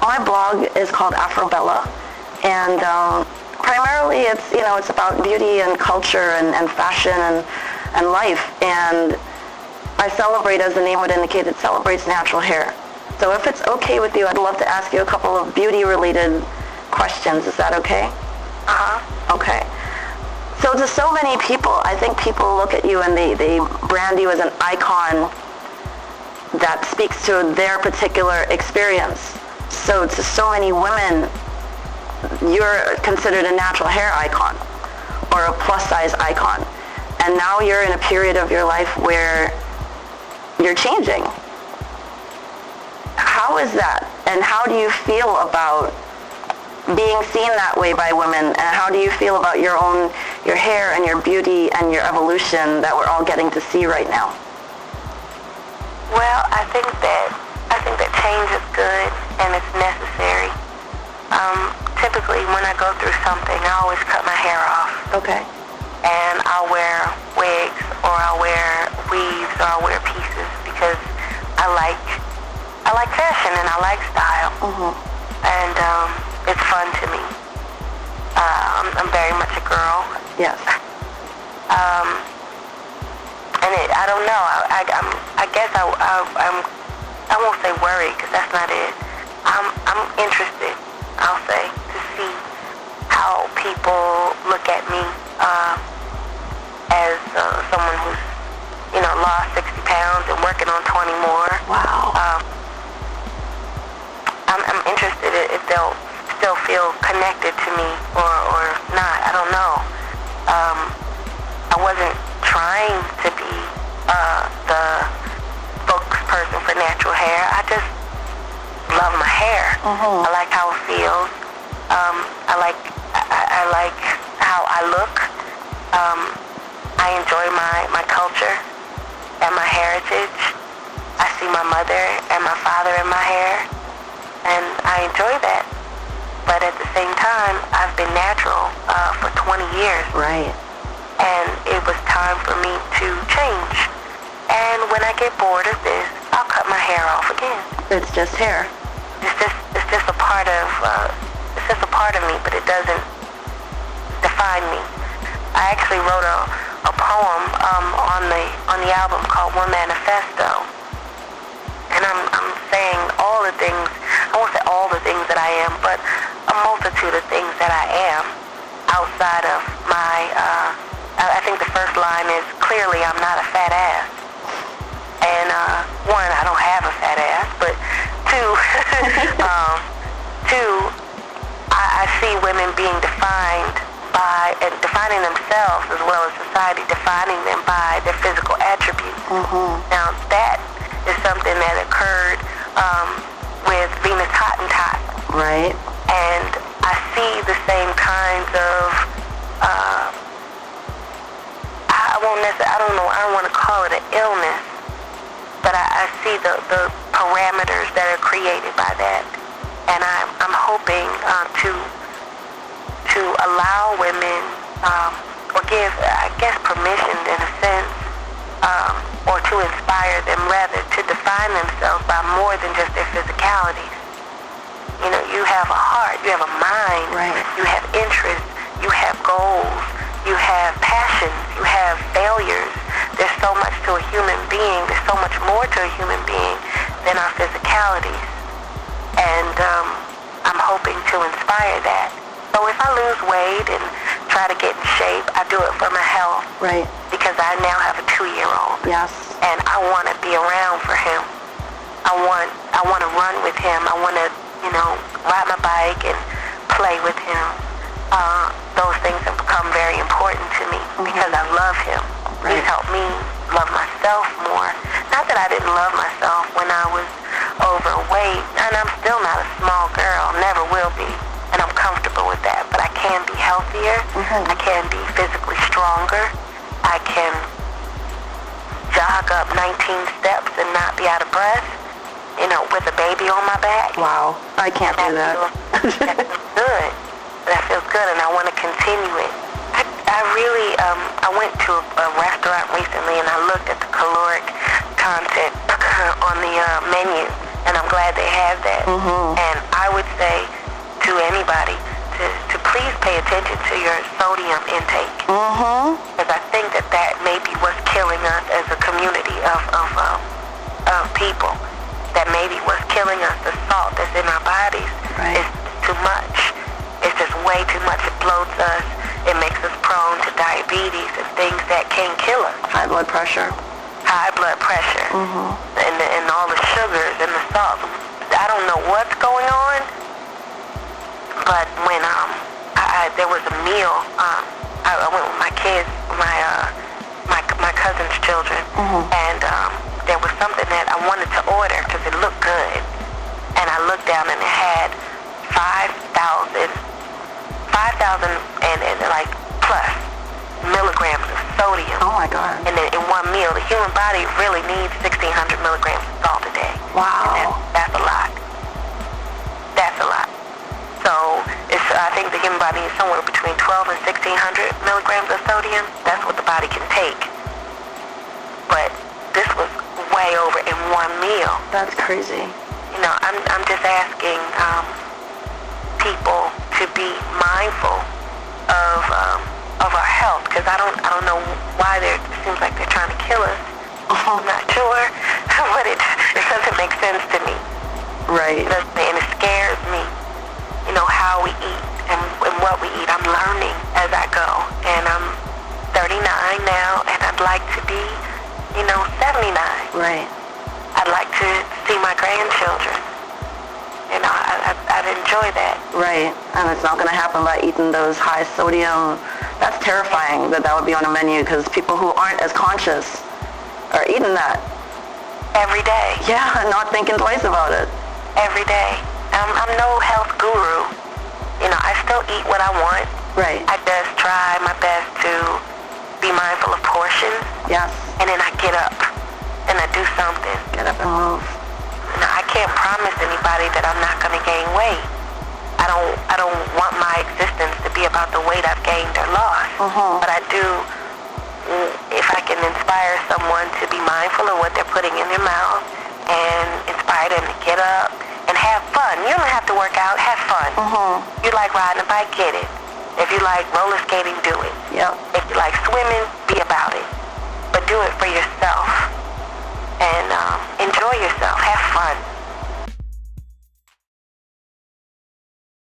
my blog is called Afrobella, and primarily it's about beauty and culture and fashion and life, and I celebrate, as the name would indicate, it celebrates natural hair. So if it's okay with you, I'd love to ask you a couple of beauty-related questions. Is that okay? Okay. So to so many people, I think people look at you and they brand you as an icon that speaks to their particular experience. So to so many women, you're considered a natural hair icon or a plus-size icon. And now you're in a period of your life where you're changing. How is that? And how do you feel about being seen that way by women? And how do you feel about your hair and your beauty and your evolution that we're all getting to see right now? Well, I think that change is good and it's necessary. Typically, when I go through something, I always cut my hair off. Okay. And I'll wear wigs, or I'll wear weaves, or I'll wear pieces because I like fashion and I like style. And it's fun to me. I'm very much a girl. Yes. And I don't know. I guess I won't say worried because that's not it. I'm interested, I'll say, to see how people look at me as someone who's lost 60 pounds and working on 20 more. Wow. I'm interested if they'll still feel connected to me or not. I don't know. I wasn't trying to be the spokesperson for natural hair. I just love my hair. I like how it feels. I like how I look. I enjoy my culture and my heritage. I see my mother and my father in my hair, and I enjoy that. But at the same time, I've been natural for 20 years. Right. And it was time for me to change. And when I get bored of this, I'll cut my hair off again. It's just hair. It's just a part of me, but it doesn't define me. I actually wrote a poem on the album called One Manifesto, and I'm saying all the things. I won't say all the things that I am, but a multitude of things that I am outside of my. I think the first line is, clearly I'm not a fat ass. And one, I don't have a fat ass, but two, I see women being defined by, and defining themselves as well as society defining them by their physical attributes. Now that is something that occurred with Venus Hottentot. Right. And I see the same kinds of, I don't want to call it an illness, but I see the parameters that are created by that. And I'm hoping to allow women, or give, I guess, permission in a sense, or to inspire them rather, to define themselves by more than just their physicalities. You have a heart, you have a mind, right. You have interests, you have goals, you have passions, you have failures. There's so much to a human being, there's so much more to a human being than our physicalities. And I'm hoping to inspire that. So if I lose weight and try to get in shape, I do it for my health. Right. Because I now have a 2-year-old. Yes. And I want to be around for him. I want to run with him. I want to, ride my bike and play with him. Those things have become very important to me because I love him. Right. He's helped me love myself more. Not that I didn't love myself when I was overweight, and I'm still not a small girl, never will be, and I'm comfortable with that. But I can be healthier. I can be physically stronger. I can jog up 19 steps and not be out of breath, with a baby on my back. Wow, I can't do that. That feels good. That feels good, and I want to continue it. I really, I went to a restaurant recently, and I looked at the caloric content on the menu, and I'm glad they have that. And I would say to anybody to please pay attention to your sodium intake, because I think that may be what's killing us as a community of people. That maybe what's killing us, the salt that's in our bodies, is too much. It's just way too much. It bloats us. It makes us prone to diabetes and things that can kill us. High blood pressure. High blood pressure. And all the sugars and the salt. I don't know what's going on, but when there was a meal, I went with my kids, my cousin's children, and there was something that I wanted to order because it looked good. And I looked down and it had 5,000 and like plus milligrams of sodium. Oh my God. And then in one meal, the human body really needs 1,600 milligrams of salt a day. Wow. And that's a lot. That's a lot. So I think the human body is somewhere between 12 and 1,600 milligrams of sodium. That's what the body can take. But this was way over in one meal. That's crazy. You know, I'm just asking people to be mindful of our health, because I don't know why it seems like they're trying to kill us. I'm not sure, but it doesn't make sense to me. Right. And it scares me, you know, how we eat and what we eat. I'm learning as I go, and I'm 39 now, and I'd like to be, 79. Right. I'd like to see my grandchildren. You know, I'd enjoy that. Right. And it's not going to happen by eating those high sodium. That's terrifying that would be on a menu, because people who aren't as conscious are eating that. Every day. Yeah, and not thinking twice about it. Every day. I'm no health guru. You know, I still eat what I want. Right. I just try my best to be mindful of portions. Yes. And then I get up and I do something. Get up and move. Now, I can't promise anybody that I'm not going to gain weight. I don't want my existence to be about the weight I've gained or lost. But I do, if I can inspire someone to be mindful of what they're putting in their mouth and inspire them to get up and have fun. You don't have to work out. Have fun. You like riding a bike, get it. If you like roller skating, do it. Yep. If you like swimming, be about it. But do it for yourself. And enjoy yourself. Have fun.